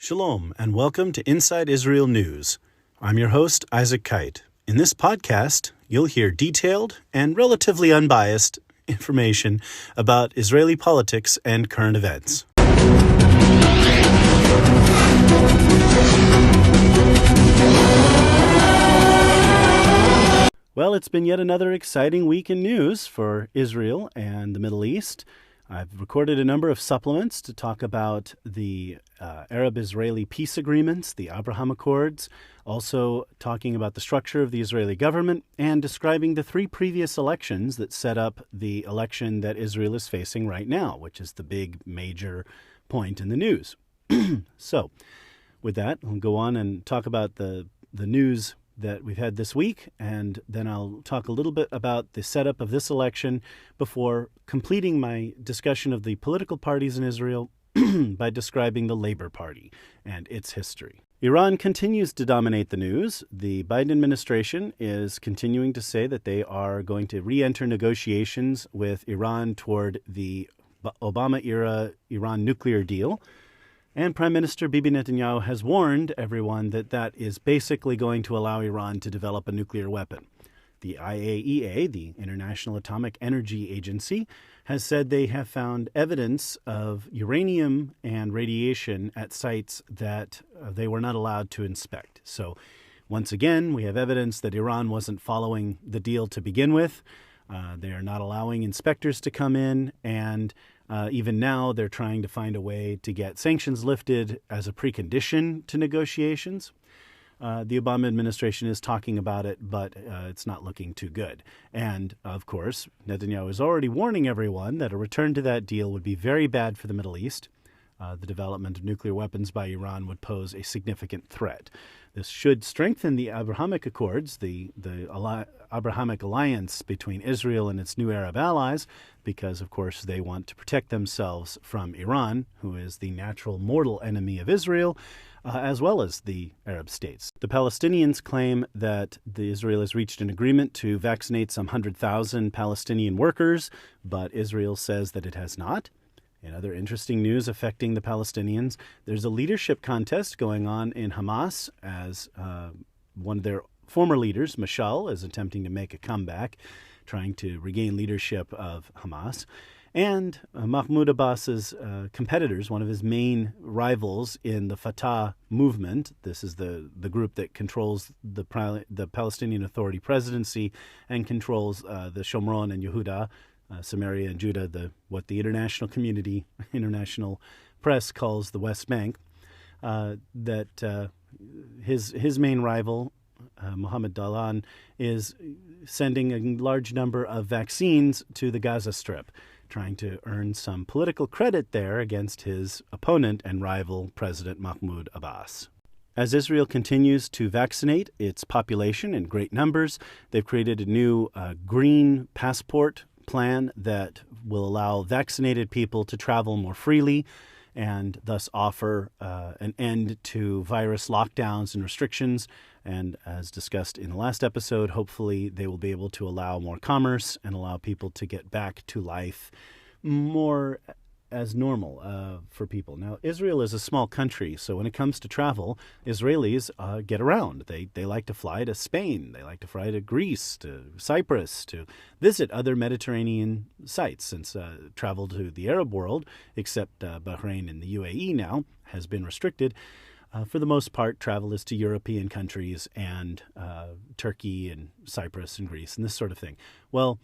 Shalom, and welcome to Inside Israel News. I'm your host, Mensch-Kight. In this podcast, you'll hear detailed and relatively unbiased information about Israeli politics and current events. Well, it's been yet another exciting week in news for Israel and the Middle East. I've recorded a number of supplements to talk about the Arab-Israeli peace agreements, the Abraham Accords, also talking about the structure of the Israeli government and describing the three previous elections that set up the election that Israel is facing right now, which is the big major point in the news. So, with that, I'll go on and talk about the news that we've had this week, and then I'll talk a little bit about the setup of this election before completing my discussion of the political parties in Israel by describing the Labor Party and its history. Iran continues to dominate the news. The Biden administration is continuing to say that they are going to re-enter negotiations with Iran toward the Obama-era Iran nuclear deal. And Prime Minister Bibi Netanyahu has warned everyone that that is basically going to allow Iran to develop a nuclear weapon. The IAEA, the International Atomic Energy Agency, has said they have found evidence of uranium and radiation at sites that they were not allowed to inspect. So once again, we have evidence that Iran wasn't following the deal to begin with. They are not allowing inspectors to come in, and even now they're trying to find a way to get sanctions lifted as a precondition to negotiations. The Obama administration is talking about it, but it's not looking too good. And, of course, Netanyahu is already warning everyone that a return to that deal would be very bad for the Middle East. The development of nuclear weapons by Iran would pose a significant threat. This should strengthen the Abrahamic Accords, the Abrahamic alliance between Israel and its new Arab allies, because, of course, they want to protect themselves from Iran, who is the natural mortal enemy of Israel, as well as the Arab states. The Palestinians claim that Israel has reached an agreement to vaccinate some 100,000 Palestinian workers, but Israel says that it has not. In other interesting news affecting the Palestinians, there's a leadership contest going on in Hamas as one of their former leaders, Mashal, is attempting to make a comeback, trying to regain leadership of Hamas. And Mahmoud Abbas's competitors, one of his main rivals in the Fatah movement, this is the group that controls the Palestinian Authority presidency and controls the Shomron and Yehuda, Samaria and Judah, what the international community, international press calls the West Bank, that his main rival, Mohammed Dalan, is sending a large number of vaccines to the Gaza Strip, trying to earn some political credit there against his opponent and rival, President Mahmoud Abbas. As Israel continues to vaccinate its population in great numbers, they've created a new green passport plan that will allow vaccinated people to travel more freely and thus offer an end to virus lockdowns and restrictions. And as discussed in the last episode, hopefully they will be able to allow more commerce and allow people to get back to life more as normal for people. Now, Israel is a small country, so when it comes to travel, Israelis get around. They like to fly to Spain. They like to fly to Greece, to Cyprus, to visit other Mediterranean sites, since travel to the Arab world, except Bahrain and the UAE now, has been restricted. For the most part, travel is to European countries and Turkey and Cyprus and Greece and this sort of thing. Well,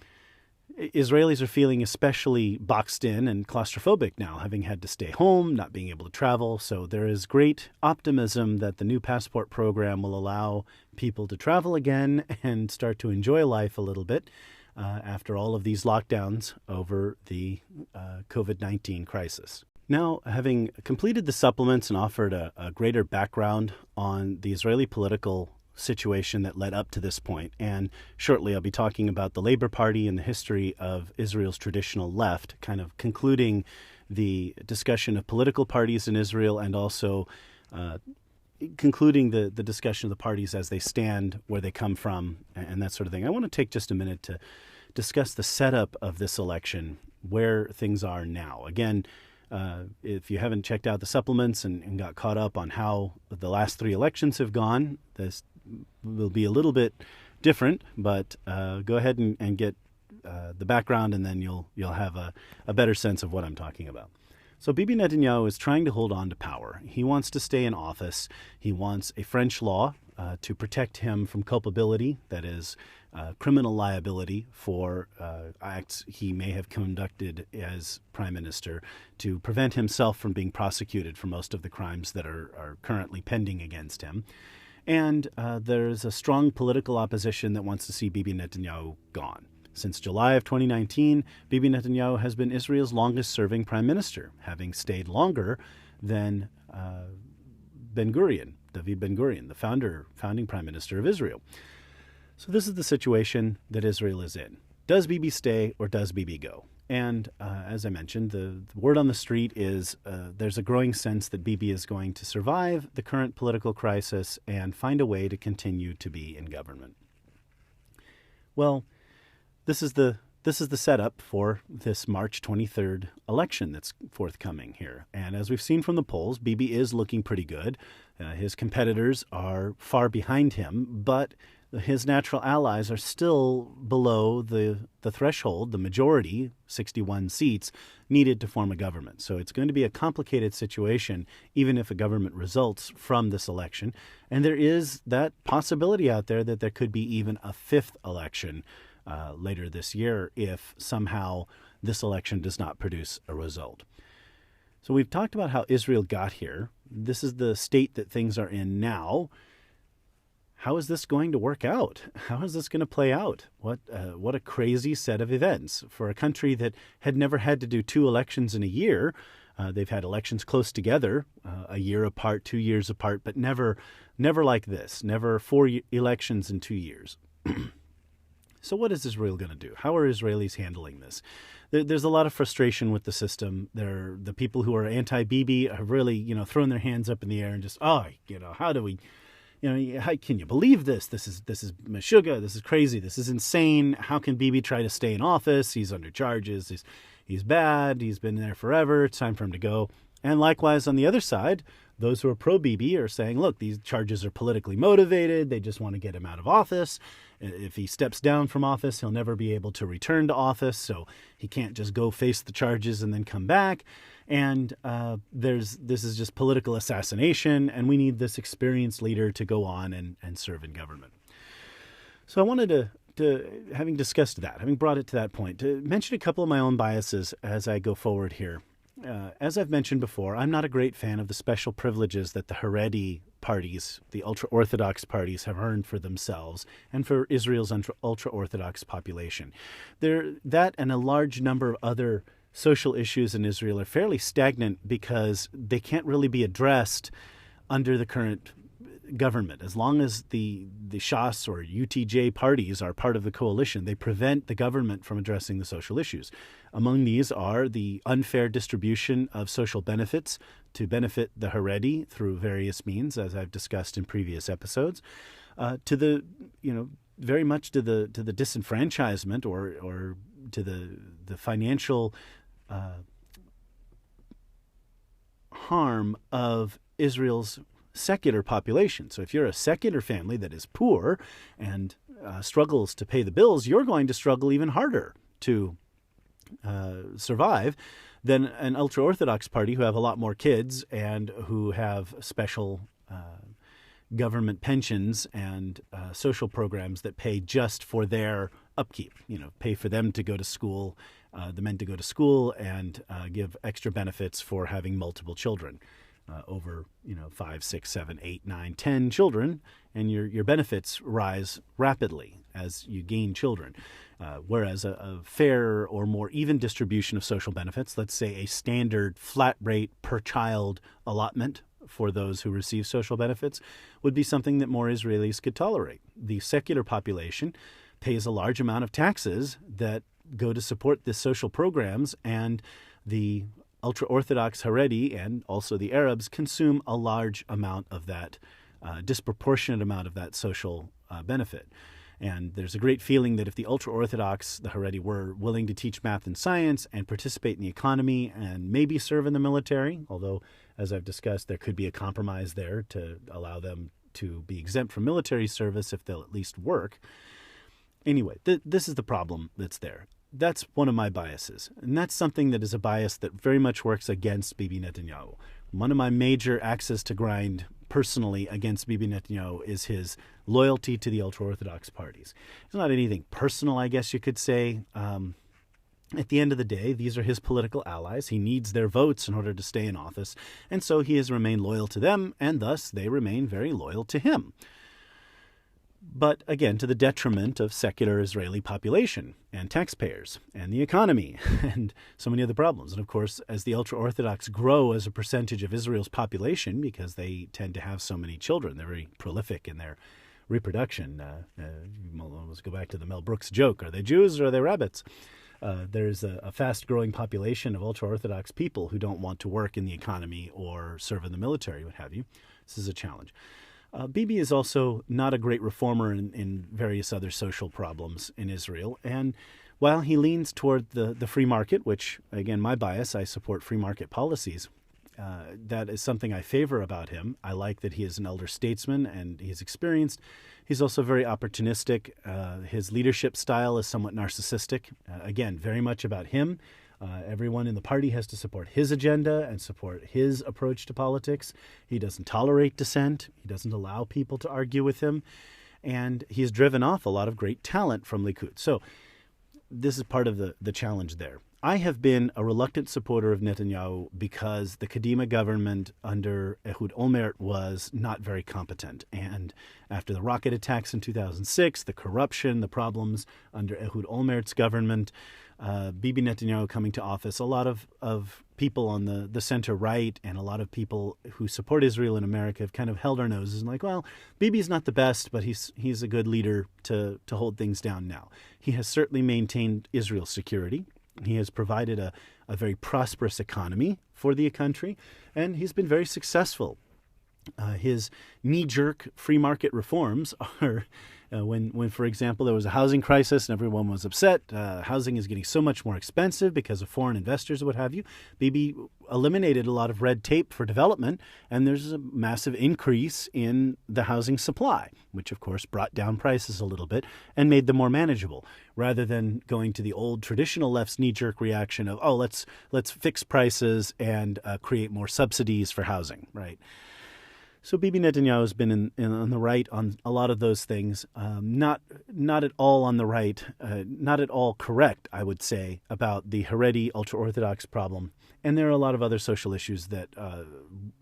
Israelis are feeling especially boxed in and claustrophobic now, having had to stay home, not being able to travel. So there is great optimism that the new passport program will allow people to travel again and start to enjoy life a little bit after all of these lockdowns over the COVID-19 crisis. Now, having completed the supplements and offered a greater background on the Israeli political situation that led up to this point, and shortly I'll be talking about the Labor Party and the history of Israel's traditional left, kind of concluding the discussion of political parties in Israel and also concluding the discussion of the parties as they stand, where they come from, and that sort of thing. I want to take just a minute to discuss the setup of this election, where things are now. Again, If you haven't checked out the supplements and got caught up on how the last 3 elections have gone, this will be a little bit different, but go ahead and get the background, and then you'll have a better sense of what I'm talking about. So Bibi Netanyahu is trying to hold on to power. He wants to stay in office. He wants a French law to protect him from culpability, that is, criminal liability for acts he may have conducted as prime minister, to prevent himself from being prosecuted for most of the crimes that are currently pending against him. And there's a strong political opposition that wants to see Bibi Netanyahu gone. Since July of 2019, Bibi Netanyahu has been Israel's longest-serving prime minister, having stayed longer than David Ben-Gurion, the founding prime minister of Israel. So this is the situation that Israel is in. Does Bibi stay or does Bibi go? And as I mentioned, the word on the street is there's a growing sense that Bibi is going to survive the current political crisis and find a way to continue to be in government. Well, this is the setup for this March 23rd election that's forthcoming here. And as we've seen from the polls, Bibi is looking pretty good. His competitors are far behind him, but his natural allies are still below the threshold, the majority, 61 seats, needed to form a government. So it's going to be a complicated situation, even if a government results from this election. And there is that possibility out there that there could be even a 5th election later this year if somehow this election does not produce a result. So we've talked about how Israel got here. This is the state that things are in now. How is this going to work out? How is this going to play out? What a crazy set of events for a country that had never had to do 2 elections in a year. They've had elections close together, a year apart, 2 years apart, but never like this. Never 4 elections in 2 years. So what is Israel going to do? How are Israelis handling this? There's a lot of frustration with the system. The people who are anti-Bibi have really, thrown their hands up in the air and just, how do we, how can you believe this? This is meshuga. This is crazy. This is insane. How can Bibi try to stay in office? He's under charges. He's bad. He's been there forever. It's time for him to go. And likewise, on the other side, those who are pro-Bibi are saying, look, these charges are politically motivated. They just want to get him out of office. If he steps down from office, he'll never be able to return to office, so he can't just go face the charges and then come back. And this is just political assassination, and we need this experienced leader to go on and serve in government. So I wanted to, having discussed that, having brought it to that point, to mention a couple of my own biases as I go forward here. As I've mentioned before, I'm not a great fan of the special privileges that the Haredi parties, the ultra-Orthodox parties, have earned for themselves and for Israel's ultra-Orthodox population. That and a large number of other social issues in Israel are fairly stagnant because they can't really be addressed under the current government. As long as the Shas or UTJ parties are part of the coalition, they prevent the government from addressing the social issues. Among these are the unfair distribution of social benefits to benefit the Haredi through various means, as I've discussed in previous episodes, to the very much to the disenfranchisement or to the financial harm of Israel's secular population. So if you're a secular family that is poor and struggles to pay the bills, you're going to struggle even harder to survive than an ultra-Orthodox party who have a lot more kids and who have special government pensions and social programs that pay just for their upkeep, pay for them to go to school, the men to go to school, and give extra benefits for having multiple children. Over 5, 6, 7, 8, 9, 10 children, and your benefits rise rapidly as you gain children. Whereas a fair or more even distribution of social benefits, let's say a standard flat rate per child allotment for those who receive social benefits, would be something that more Israelis could tolerate. The secular population pays a large amount of taxes that go to support the social programs, and the ultra-Orthodox Haredi and also the Arabs consume a large amount of that, disproportionate amount of that social benefit. And there's a great feeling that if the ultra-Orthodox, the Haredi, were willing to teach math and science and participate in the economy and maybe serve in the military, although, as I've discussed, there could be a compromise there to allow them to be exempt from military service if they'll at least work. Anyway, this is the problem that's there. That's one of my biases, and that's something that is a bias that very much works against Bibi Netanyahu. One of my major axes to grind personally against Bibi Netanyahu is his loyalty to the ultra-Orthodox parties. It's not anything personal, I guess you could say. At the end of the day, these are his political allies. He needs their votes in order to stay in office, and so he has remained loyal to them, and thus they remain very loyal to him. But again, to the detriment of secular Israeli population and taxpayers and the economy and so many other problems. And of course, as the ultra-Orthodox grow as a percentage of Israel's population, because they tend to have so many children, they're very prolific in their reproduction. Let's go back to the Mel Brooks joke. Are they Jews or are they rabbits? There's a fast-growing population of ultra-Orthodox people who don't want to work in the economy or serve in the military, what have you. This is a challenge. Bibi is also not a great reformer in various other social problems in Israel. And while he leans toward the free market, which, again, my bias, I support free market policies, that is something I favor about him. I like that he is an elder statesman and he's experienced. He's also very opportunistic. His leadership style is somewhat narcissistic. Again, very much about him. Everyone in the party has to support his agenda and support his approach to politics. He doesn't tolerate dissent. He doesn't allow people to argue with him. And he's driven off a lot of great talent from Likud. So this is part of the challenge there. I have been a reluctant supporter of Netanyahu because the Kadima government under Ehud Olmert was not very competent. And after the rocket attacks in 2006, the corruption, the problems under Ehud Olmert's government, Bibi Netanyahu coming to office, a lot of people on the center-right and a lot of people who support Israel in America have kind of held our noses and like, well, Bibi's not the best, but he's a good leader to hold things down now. He has certainly maintained Israel's security. He has provided a very prosperous economy for the country, and he's been very successful. His knee-jerk free market reforms are when, for example, there was a housing crisis and everyone was upset. Housing is getting so much more expensive because of foreign investors, what have you. Bibi eliminated a lot of red tape for development, and there's a massive increase in the housing supply, which, of course, brought down prices a little bit and made them more manageable, rather than going to the old traditional left's knee-jerk reaction of, oh, let's fix prices and create more subsidies for housing, right? So Bibi Netanyahu has been on the right on a lot of those things, not at all on the right, not at all correct, I would say, about the Haredi ultra-Orthodox problem. And there are a lot of other social issues that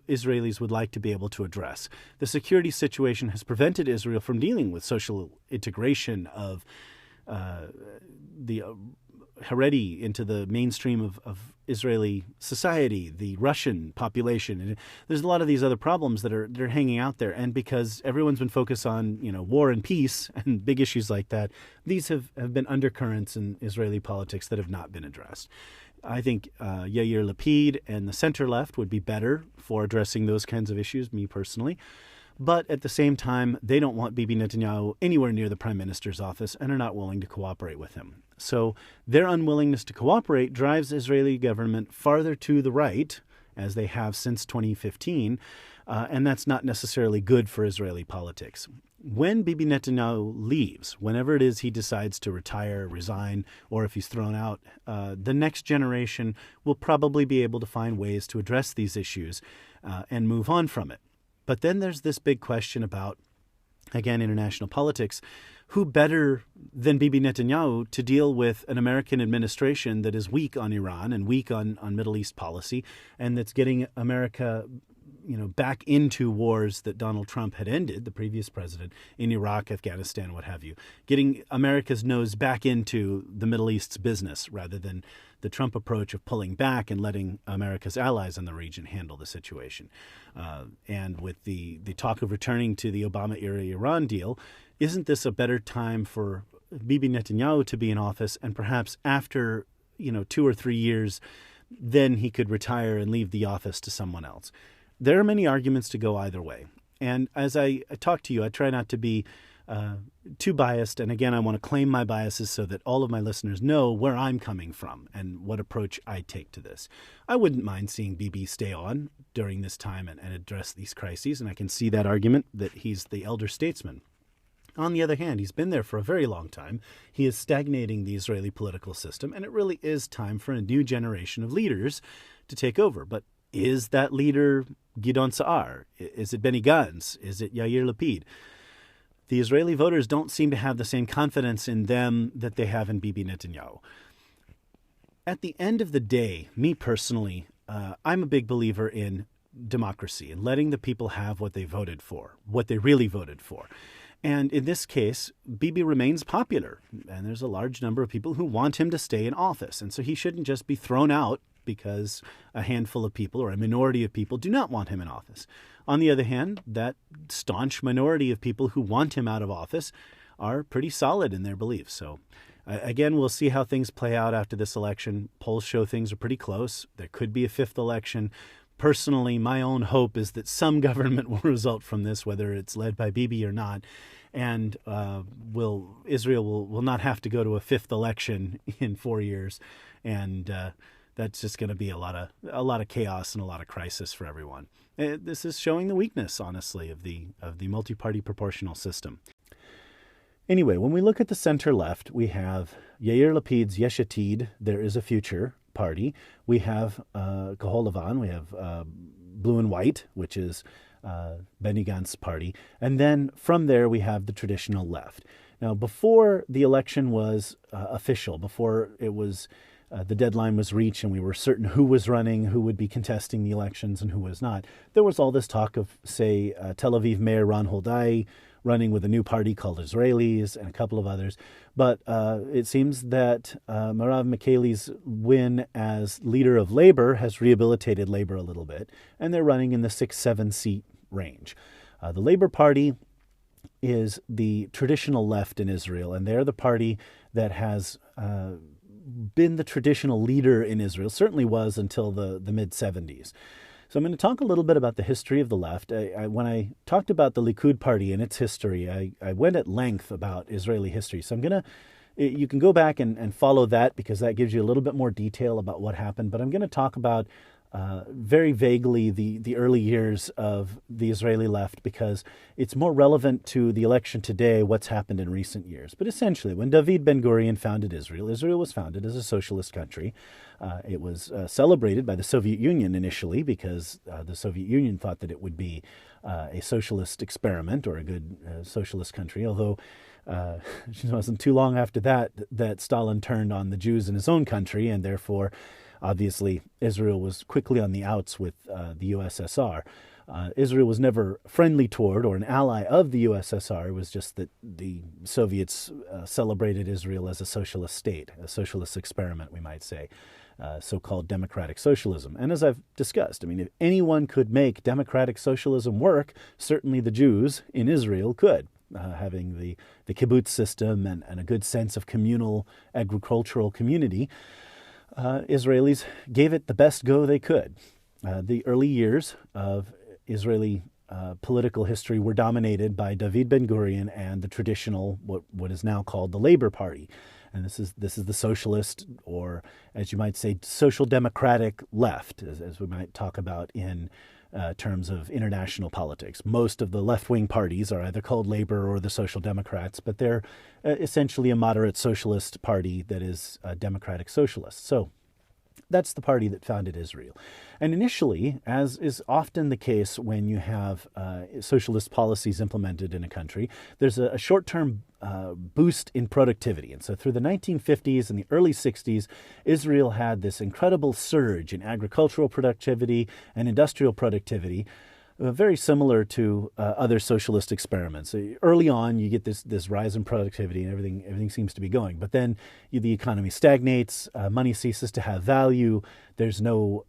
Israelis would like to be able to address. The security situation has prevented Israel from dealing with social integration of the Haredi into the mainstream of Israeli society, the Russian population. And there's a lot of these other problems that are hanging out there. And because everyone's been focused on, war and peace and big issues like that, these have been undercurrents in Israeli politics that have not been addressed. I think Yair Lapid and the center left would be better for addressing those kinds of issues, me personally. But at the same time, they don't want Bibi Netanyahu anywhere near the prime minister's office and are not willing to cooperate with him. So their unwillingness to cooperate drives the Israeli government farther to the right, as they have since 2015, and that's not necessarily good for Israeli politics. When Bibi Netanyahu leaves, whenever it is he decides to retire, resign, or if he's thrown out, the next generation will probably be able to find ways to address these issues and move on from it. But then there's this big question about, again, international politics. Who better than Bibi Netanyahu to deal with an American administration that is weak on Iran and weak on Middle East policy, and that's getting America, back into wars that Donald Trump had ended, the previous president, in Iraq, Afghanistan, what have you, getting America's nose back into the Middle East's business rather than the Trump approach of pulling back and letting America's allies in the region handle the situation. And with the talk of returning to the Obama-era Iran deal, isn't this a better time for Bibi Netanyahu to be in office, and perhaps after 2 or 3 years, then he could retire and leave the office to someone else? There are many arguments to go either way. And as I talk to you, I try not to be too biased. And again, I want to claim my biases so that all of my listeners know where I'm coming from and what approach I take to this. I wouldn't mind seeing Bibi stay on during this time and address these crises, and I can see that argument that he's the elder statesman. On the other hand, he's been there for a very long time. He is stagnating the Israeli political system, and it really is time for a new generation of leaders to take over. But is that leader Gideon Sa'ar? Is it Benny Gantz? Is it Yair Lapid? The Israeli voters don't seem to have the same confidence in them that they have in Bibi Netanyahu. At the end of the day, me personally, I'm a big believer in democracy and letting the people have what they voted for, what they really voted for. And in this case, Bibi remains popular, and there's a large number of people who want him to stay in office. And so he shouldn't just be thrown out because a handful of people or a minority of people do not want him in office. On the other hand, that staunch minority of people who want him out of office are pretty solid in their beliefs. So again, we'll see how things play out after this election. Polls show things are pretty close. There could be a fifth election. Personally, my own hope is that some government will result from this, whether it's led by Bibi or not, and Israel will not have to go to a fifth election in 4 years, and that's just going to be a lot of chaos and a lot of crisis for everyone. This is showing the weakness, honestly, of the multi-party proportional system. Anyway, when we look at the center left, we have Yair Lapid's Yesh Atid, There Is a Future party. We have Kahol Lavan, we have Blue and White, which is Benny Gantz's party. And then from there, we have the traditional left. Now, before the election was official, before it was the deadline was reached and we were certain who was running, who would be contesting the elections and who was not, there was all this talk of, say, Tel Aviv Mayor Ron Huldai running with a new party called Israelis and a couple of others. But it seems that Merav Michaeli's win as leader of Labor has rehabilitated Labor a little bit, and they're running in the 6-7 seat range. The Labor Party is the traditional left in Israel, and they're the party that has been the traditional leader in Israel, certainly was until the mid-70s. So I'm going to talk a little bit about the history of the left. When I talked about the Likud party and its history, I went at length about Israeli history. So you can go back and follow that because that gives you a little bit more detail about what happened. But I'm going to talk about very vaguely the early years of the Israeli left because it's more relevant to the election today, what's happened in recent years. But essentially, when David Ben-Gurion founded Israel, Israel was founded as a socialist country. It was celebrated by the Soviet Union initially because the Soviet Union thought that it would be a socialist experiment or a good socialist country, although it wasn't too long after that Stalin turned on the Jews in his own country, and therefore obviously, Israel was quickly on the outs with the USSR. Israel was never friendly toward or an ally of the USSR. It was just that the Soviets celebrated Israel as a socialist state, a socialist experiment, we might say, so-called democratic socialism. And as I've discussed, I mean, if anyone could make democratic socialism work, certainly the Jews in Israel could. Having the kibbutz system and a good sense of communal agricultural community, Israelis gave it the best go they could. The early years of Israeli political history were dominated by David Ben-Gurion and the traditional, what is now called the Labor Party. And this is the socialist, or as you might say, social democratic left, as we might talk about in terms of international politics. Most of the left-wing parties are either called Labor or the Social Democrats, but they're essentially a moderate socialist party that is democratic socialist. So that's the party that founded Israel. And initially, as is often the case when you have socialist policies implemented in a country, there's a short-term boost in productivity. And so through the 1950s and the early 60s, Israel had this incredible surge in agricultural productivity and industrial productivity, very similar to other socialist experiments. Early on, you get this rise in productivity and everything seems to be going. But then the economy stagnates, money ceases to have value, there's no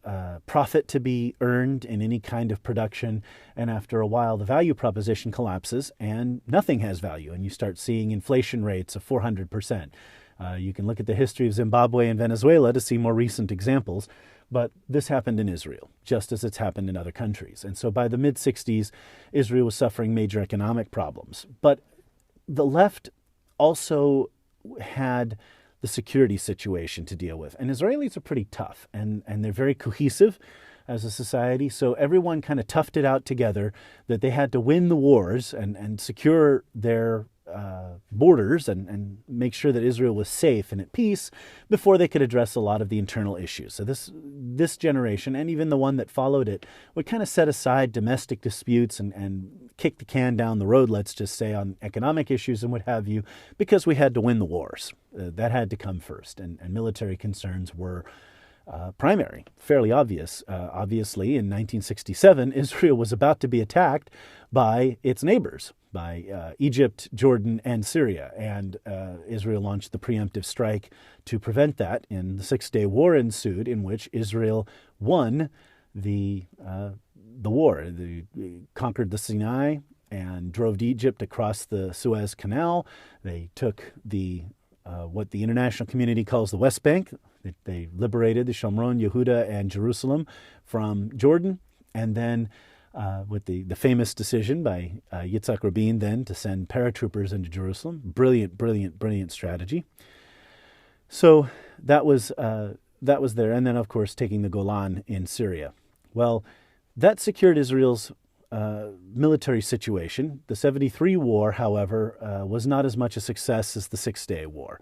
profit to be earned in any kind of production, and after a while the value proposition collapses and nothing has value, and you start seeing inflation rates of 400%. You can look at the history of Zimbabwe and Venezuela to see more recent examples. But this happened in Israel, just as it's happened in other countries. And so by the mid-60s, Israel was suffering major economic problems. But the left also had the security situation to deal with. And Israelis are pretty tough, and they're very cohesive as a society. So everyone kind of toughed it out together that they had to win the wars and secure their borders and make sure that Israel was safe and at peace before they could address a lot of the internal issues. So this generation, and even the one that followed it, would kind of set aside domestic disputes and kick the can down the road, let's just say, on economic issues and what have you, because we had to win the wars. That had to come first, and military concerns were primary, fairly obvious. Obviously, in 1967, Israel was about to be attacked by its neighbors, by Egypt, Jordan, and Syria. And Israel launched the preemptive strike to prevent that. And the Six-Day War ensued, in which Israel won the war. They conquered the Sinai and drove Egypt across the Suez Canal. They took what the international community calls the West Bank. They liberated the Shomron, Yehuda, and Jerusalem from Jordan. And then with the famous decision by Yitzhak Rabin then to send paratroopers into Jerusalem. Brilliant strategy. So that was there. And then, of course, taking the Golan in Syria. Well, that secured Israel's military situation. The 73 war, however, was not as much a success as the Six-Day War.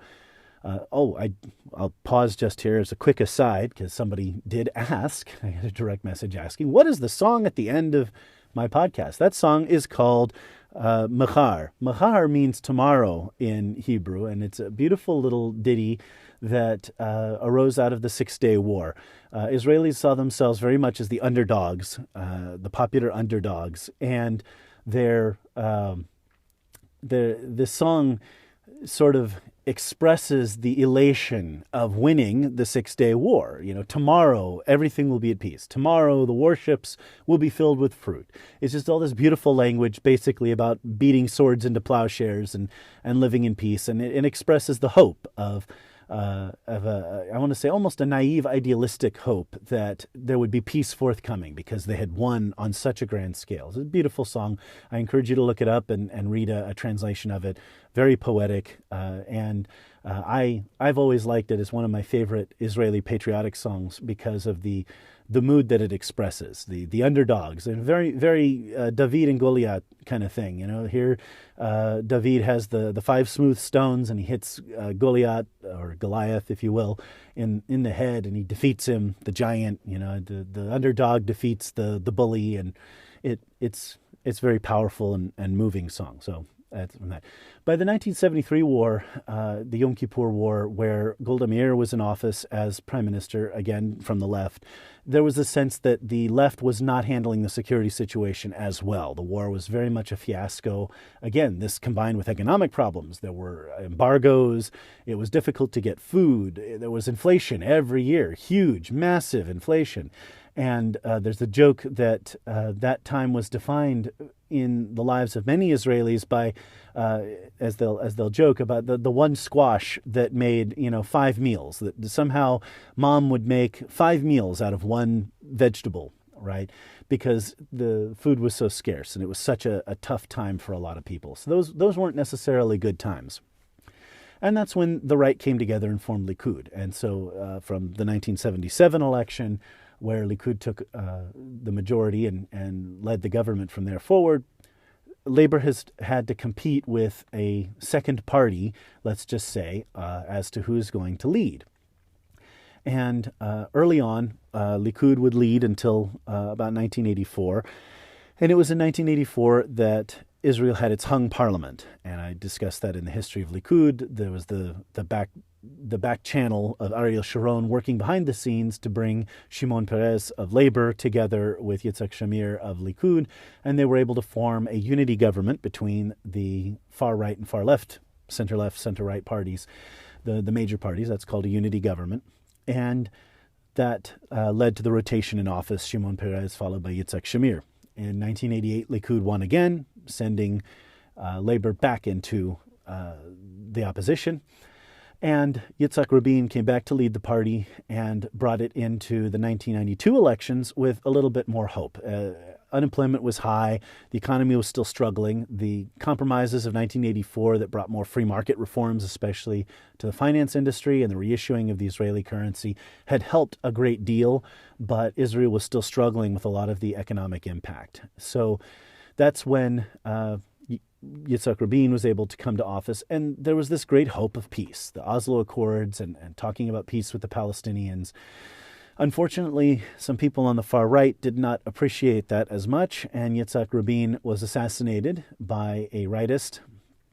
I'll pause just here as a quick aside, because somebody did ask. I had a direct message asking, what is the song at the end of my podcast? That song is called Machar. Machar means tomorrow in Hebrew, and it's a beautiful little ditty that arose out of the Six-Day War. Israelis saw themselves very much as the underdogs, the popular underdogs, and this song sort of expresses the elation of winning the Six-Day War. Tomorrow everything will be at peace. Tomorrow the warships will be filled with fruit. It's just all this beautiful language basically about beating swords into plowshares and living in peace. And it expresses the hope of I want to say almost a naive, idealistic hope that there would be peace forthcoming because they had won on such a grand scale. It's a beautiful song. I encourage you to look it up and read a translation of it. Very poetic, and I've always liked it as one of my favorite Israeli patriotic songs because of the mood that it expresses, the underdogs, and very David and Goliath kind of thing. Here David has the 5 smooth stones, and he hits Goliath, or Goliath, if you will, in the head, and he defeats him, the giant. The underdog defeats the bully, and it's very powerful and moving song. So. By the 1973 war, the Yom Kippur War, where Golda Meir was in office as prime minister, again from the left, there was a sense that the left was not handling the security situation as well. The war was very much a fiasco. Again, this combined with economic problems. There were embargoes. It was difficult to get food. There was inflation every year, huge, massive inflation. And there's a joke that that time was defined in the lives of many Israelis by, as they'll joke about the one squash that made 5 meals. That somehow mom would make 5 meals out of one vegetable, right? Because the food was so scarce and it was such a tough time for a lot of people. So those weren't necessarily good times. And that's when the right came together and formed Likud. And so from the 1977 election, where Likud took the majority and led the government from there forward, Labor has had to compete with a second party, let's just say, as to who's going to lead. And early on, Likud would lead until about 1984. And it was in 1984 that Israel had its hung parliament. And I discussed that in the history of Likud. There was the back channel of Ariel Sharon working behind the scenes to bring Shimon Peres of Labor together with Yitzhak Shamir of Likud, and they were able to form a unity government between the far right and far left, center right parties, the major parties. That's called a unity government, and that led to the rotation in office, Shimon Peres followed by Yitzhak Shamir. In 1988, Likud won again, sending Labor back into the opposition. And Yitzhak Rabin came back to lead the party and brought it into the 1992 elections with a little bit more hope. unemployment was high. The economy was still struggling. The compromises of 1984 that brought more free market reforms, especially to the finance industry, and the reissuing of the Israeli currency had helped a great deal, but Israel was still struggling with a lot of the economic impact. So that's when Yitzhak Rabin was able to come to office, and there was this great hope of peace, the Oslo Accords and talking about peace with the Palestinians. Unfortunately, some people on the far right did not appreciate that as much, and Yitzhak Rabin was assassinated by a rightist,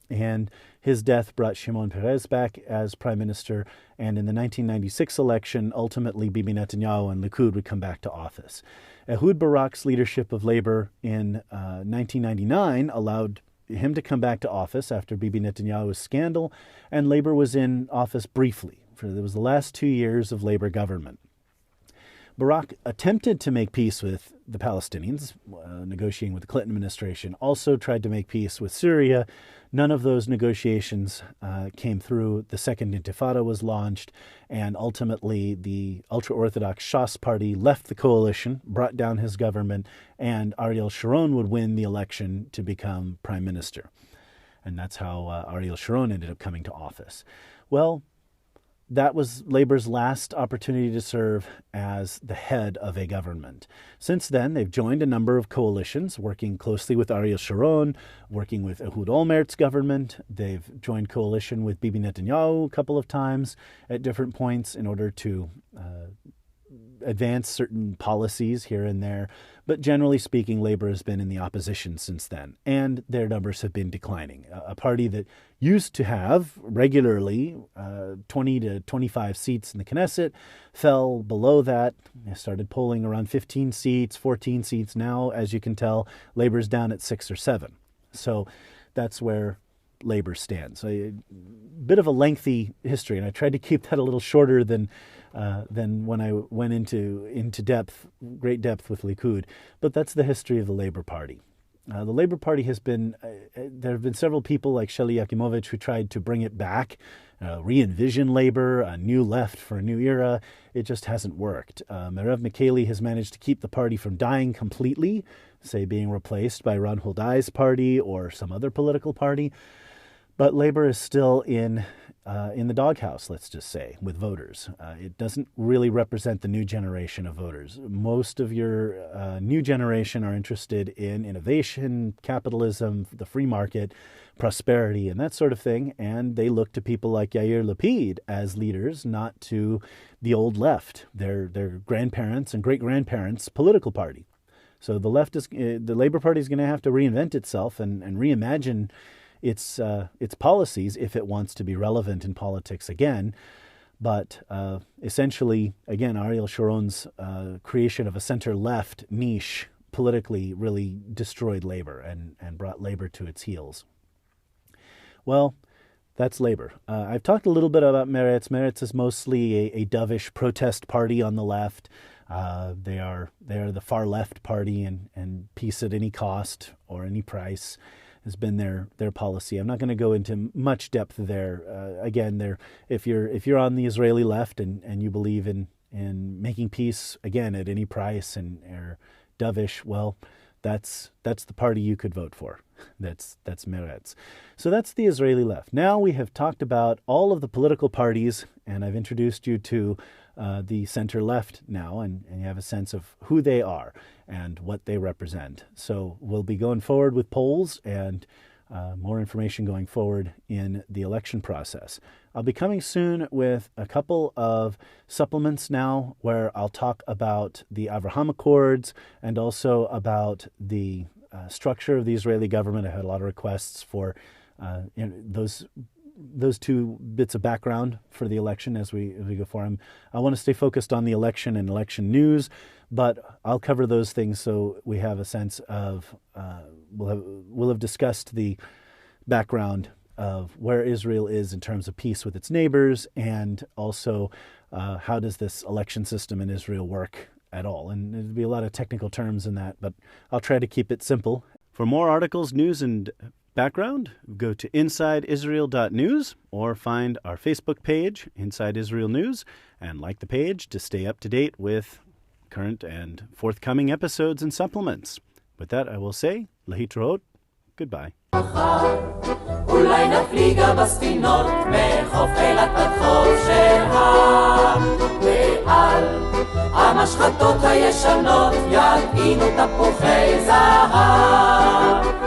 and his death brought Shimon Peres back as prime minister, and in the 1996 election, ultimately Bibi Netanyahu and Likud would come back to office. Ehud Barak's leadership of Labor in 1999 allowed him to come back to office after Bibi Netanyahu's scandal, and Labor was in office briefly. It was the last 2 years of Labor government. Barak attempted to make peace with the Palestinians, negotiating with the Clinton administration, also tried to make peace with Syria. None of those negotiations came through. The Second Intifada was launched, and ultimately the ultra-Orthodox Shas party left the coalition, brought down his government, and Ariel Sharon would win the election to become prime minister. And that's how Ariel Sharon ended up coming to office. Well, that was Labor's last opportunity to serve as the head of a government. Since then, they've joined a number of coalitions, working closely with Ariel Sharon, working with Ehud Olmert's government. They've joined coalition with Bibi Netanyahu a couple of times at different points in order to advance certain policies here and there. But generally speaking, Labor has been in the opposition since then, and their numbers have been declining. A party that used to have regularly 20 to 25 seats in the Knesset fell below that. They started polling around 15 seats, 14 seats. Now, as you can tell, Labor's down at 6 or 7. So that's where Labor stands. A bit of a lengthy history, and I tried to keep that a little shorter than when I went into great depth with Likud. But that's the history of the Labor Party. The Labor Party has been, there have been several people like Shelley Yakimovich who tried to bring it back, re-envision Labor, a new left for a new era. It just hasn't worked. Merev Mikhaeli has managed to keep the party from dying completely, say being replaced by Ron Huldai's party or some other political party. But Labor is still in the doghouse, let's just say, with voters. It doesn't really represent the new generation of voters. Most of your new generation are interested in innovation, capitalism, the free market, prosperity, and that sort of thing. And they look to people like Yair Lapid as leaders, not to the old left, their grandparents and great-grandparents' political party. So the Labor Party is going to have to reinvent itself and reimagine its policies if it wants to be relevant in politics again. But essentially, again, Ariel Sharon's creation of a center-left niche politically really destroyed Labor and brought Labor to its heels. Well, that's Labor. I've talked a little bit about Meretz. Meretz is mostly a dovish protest party on the left. They are the far left party, and peace at any cost or any price has been their policy. I'm not going to go into much depth there. Again, if you're on the Israeli left and you believe in making peace again at any price and are dovish, well, that's the party you could vote for. That's Meretz. So that's the Israeli left. Now we have talked about all of the political parties, and I've introduced you to the center left now, and you have a sense of who they are and what they represent. So we'll be going forward with polls and more information going forward in the election process. I'll be coming soon with a couple of supplements now where I'll talk about the Abraham Accords and also about the structure of the Israeli government. I had a lot of requests for those two bits of background for the election as we go forward. I want to stay focused on the election and election news, but I'll cover those things so we have a sense of we'll have discussed the background of where Israel is in terms of peace with its neighbors, and also how does this election system in Israel work at all. And there'll be a lot of technical terms in that, but I'll try to keep it simple. For more articles, news, and background, go to insideisrael.news or find our Facebook page, Inside Israel News, and like the page to stay up to date with current and forthcoming episodes and supplements. With that, I will say, Lahitraot, goodbye. אולי נפליגה בספינות מחוף אילת עד חוף שלה ועל המשחטות הישנות יטעינו תפוחי זהב